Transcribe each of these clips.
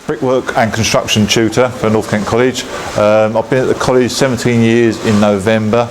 brickwork and construction tutor for North Kent College. I've been at the college 17 years in November.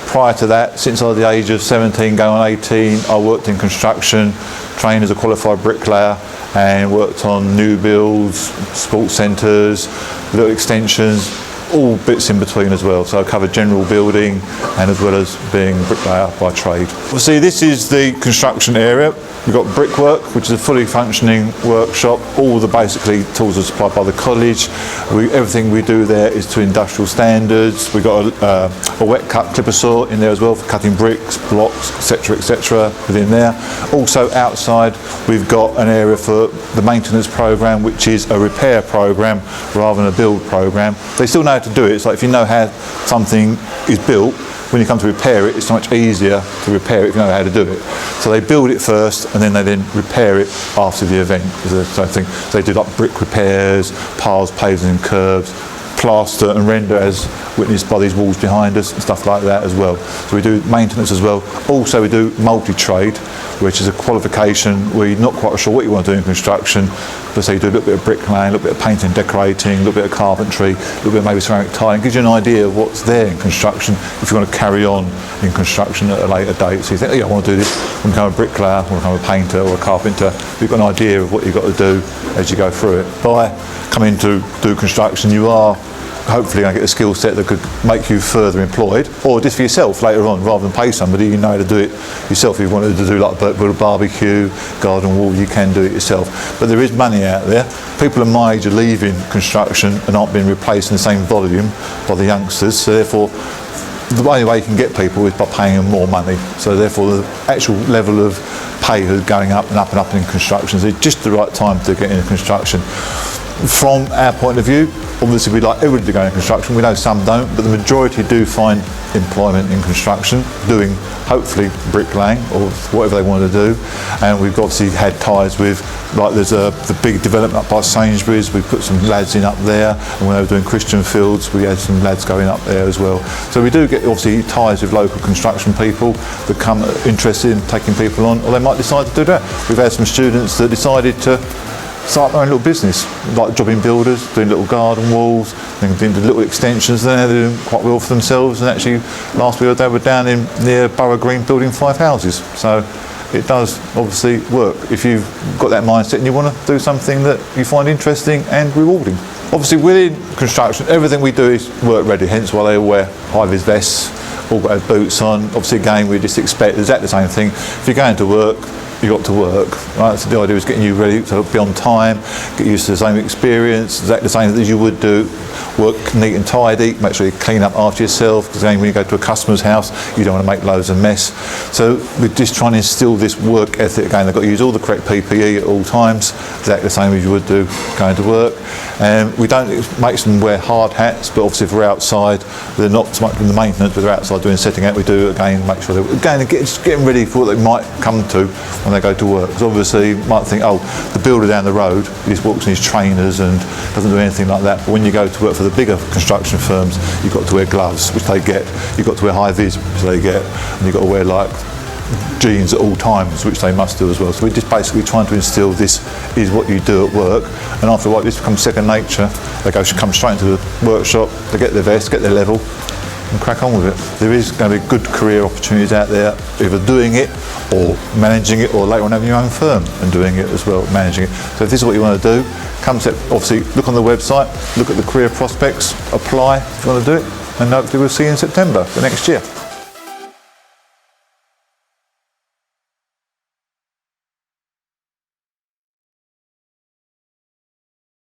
Prior to that, since I was the age of 17 going on 18, I worked in construction, trained as a qualified bricklayer and worked on new builds, sports centres, little extensions, all bits in between as well. So I covered general building and as well as being bricklayer by trade. Obviously this is the construction area. We've got Brickwork, which is a fully functioning workshop. All the basically tools are supplied by the college. Everything we do there is to industrial standards. We've got a wet cut clipper saw in there as well for cutting bricks, blocks, etc. within there. Also outside we've got an area for the maintenance program, which is a repair program rather than a build program. They still know how to do it. It's like if you know how something is built, when you come to repair it, it's so much easier to repair it if you know how to do it. So they build it first and then they repair it after the event. So they do like brick repairs, piles, pavers and curbs, plaster and render as witnessed by these walls behind us and stuff like that as well. So we do maintenance as well. Also we do multi-trade, which is a qualification where you're not quite sure what you want to do in construction, but say you do a little bit of bricklaying, a little bit of painting and decorating, a little bit of carpentry, a little bit of maybe ceramic tiling. Gives you an idea of what's there in construction if you want to carry on in construction at a later date. So you think, oh yeah, I want to do this, I want to become a bricklayer, I want to become a painter or a carpenter. You've got an idea of what you've got to do as you go through it. By coming to do construction, you are hopefully going to get a skill set that could make you further employed, or just for yourself later on, rather than pay somebody. You know how to do it yourself. If you wanted to do like a barbecue, garden wall, you can do it yourself. But there is money out there. People of my age are leaving construction and aren't being replaced in the same volume by the youngsters, so therefore the only way you can get people is by paying them more money. So therefore the actual level of pay is going up and up and up in construction. So it's just the right time to get into construction. From our point of view, obviously we like everybody to go into construction. We know some don't, but the majority do find employment in construction, doing hopefully bricklaying or whatever they want to do. And we've obviously had ties with, like there's the big development up by Sainsbury's. We put some lads in up there, and when they were doing Christian Fields, we had some lads going up there as well. So we do get obviously ties with local construction people that come interested in taking people on, or they might decide to do that. We've had some students that decided to start their own little business, like jobbing builders, doing little garden walls, then doing little extensions. They're doing quite well for themselves. And actually, last week they were down in near Borough Green building 5 houses. So it does obviously work if you've got that mindset and you want to do something that you find interesting and rewarding. Obviously, within construction, everything we do is work ready. Hence why they all wear high-vis vests, all got boots on. Obviously, again, we just expect exactly the same thing. If you're going to work, you got to work, right? So the idea is getting you ready to be on time, get used to the same experience, exactly the same as you would do. Work neat and tidy, make sure you clean up after yourself, because again, when you go to a customer's house, you don't want to make loads of mess. So we're just trying to instill this work ethic. Again, they've got to use all the correct PPE at all times, exactly the same as you would do going to work. And we don't make them wear hard hats, but obviously if we're outside, they're not so much in the maintenance, but they're outside doing setting out. We do again make sure they're again getting ready for what they might come to when they go to work. Because obviously you might think, oh, the builder down the road, he just walks in his trainers and doesn't do anything like that. But when you go to work for the bigger construction firms, you've got to wear gloves, which they get. You've got to wear high vis, which they get, and you've got to wear like jeans at all times, which they must do as well. So we're just basically trying to instill this is what you do at work, and after a while this becomes second nature. They come straight into the workshop, they get their vest, get their level, and crack on with it. There is going to be good career opportunities out there, either doing it or managing it, or later on having your own firm and doing it as well, managing it. So if this is what you want to do, obviously look on the website, look at the career prospects, apply if you want to do it, and hopefully we'll see you in September for next year.